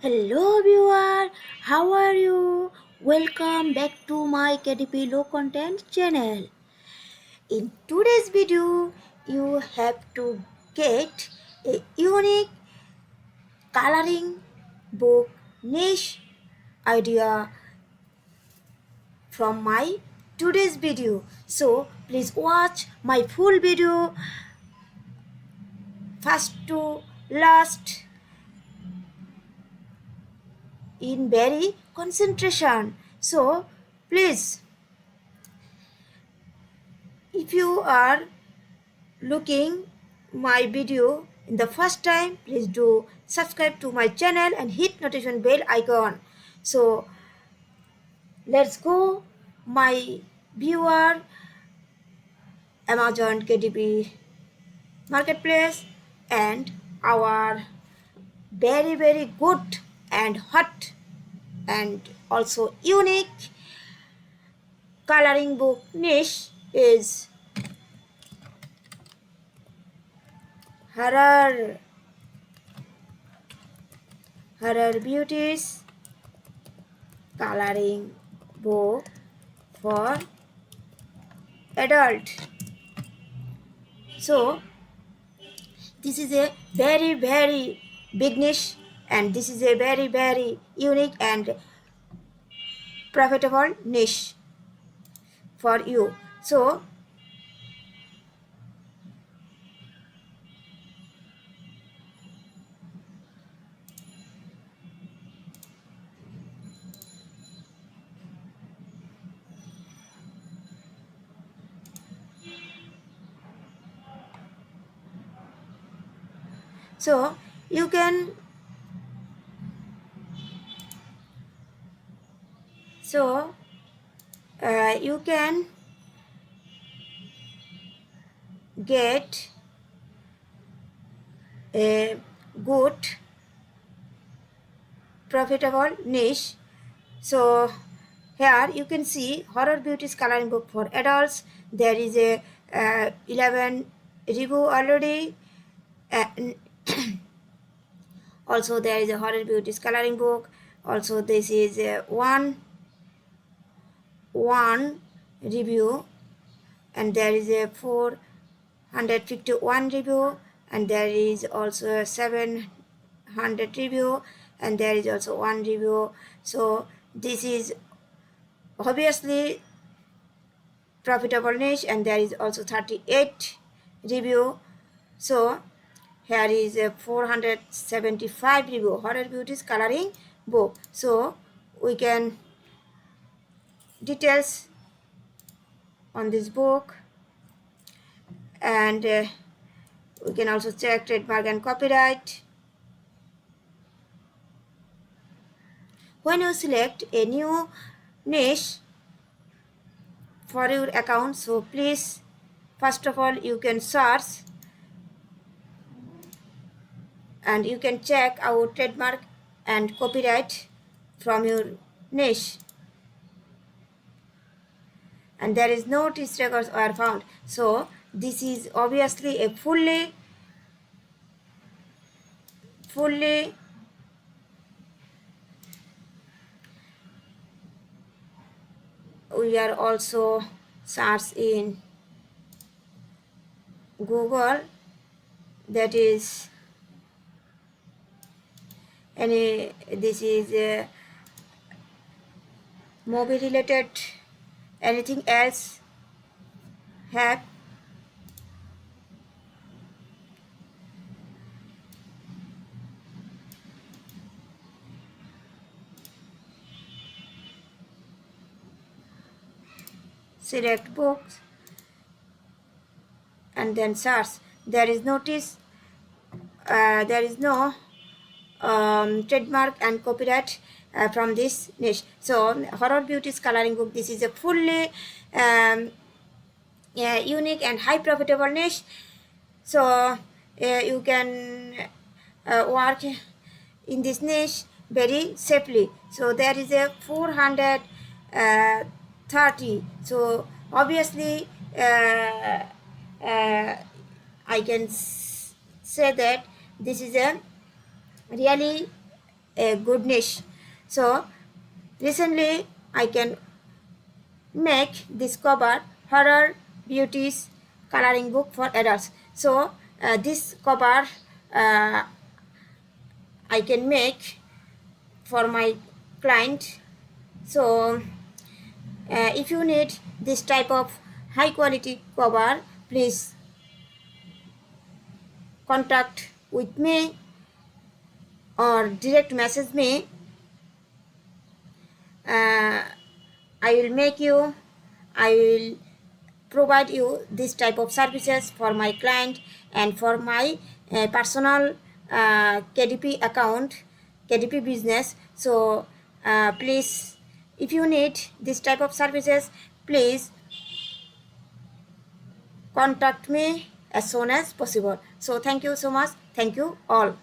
Hello viewer, how are you? Welcome back to my KDP low content channel. In today's video, you have to get a unique coloring book niche idea from my today's video. So please watch my full video first to last in very concentration. So please, if you are looking my video in the first time, please do subscribe to my channel and hit notification bell icon. So let's go my viewer Amazon KDP marketplace and our very good and hot and also unique coloring book niche is horror beauties coloring book for adult. So this is a very big niche, and this is a very unique and profitable niche for you. So you can so you can get a good profitable niche. So here you can see horror beauties coloring book for adults. There is a 11 review already. Also there is a horror beauties coloring book. Also this is a one review, and there is a 451 review, and there is also a 700 review, and there is also one review. So this is obviously profitable niche, and there is also 38 review. So here is a 475 review horror beauties coloring book. So we can details on this book, and we can also check trademark and copyright. When you select a new niche for your account, so please first of all you can search and you can check our trademark and copyright from your niche, and there is no trace records are found. So this is obviously a fully we are also search in Google, that is any this is movie related, anything else have select books and then search. There is notice there is no trademark and copyright from this niche. So horror beauties coloring book, this is a fully unique and high profitable niche. So you can work in this niche very safely. So there is a 430. So obviously I can say that this is a really a good niche. So recently I can make this cover horror beauties coloring book for adults. So this cover I can make for my client. So if you need this type of high quality cover, please contact with me or direct message me. I will make you, I will provide you this type of services for my client and for my personal KDP account, KDP business. So please, if you need this type of services, please contact me as soon as possible. So thank you so much. Thank you all.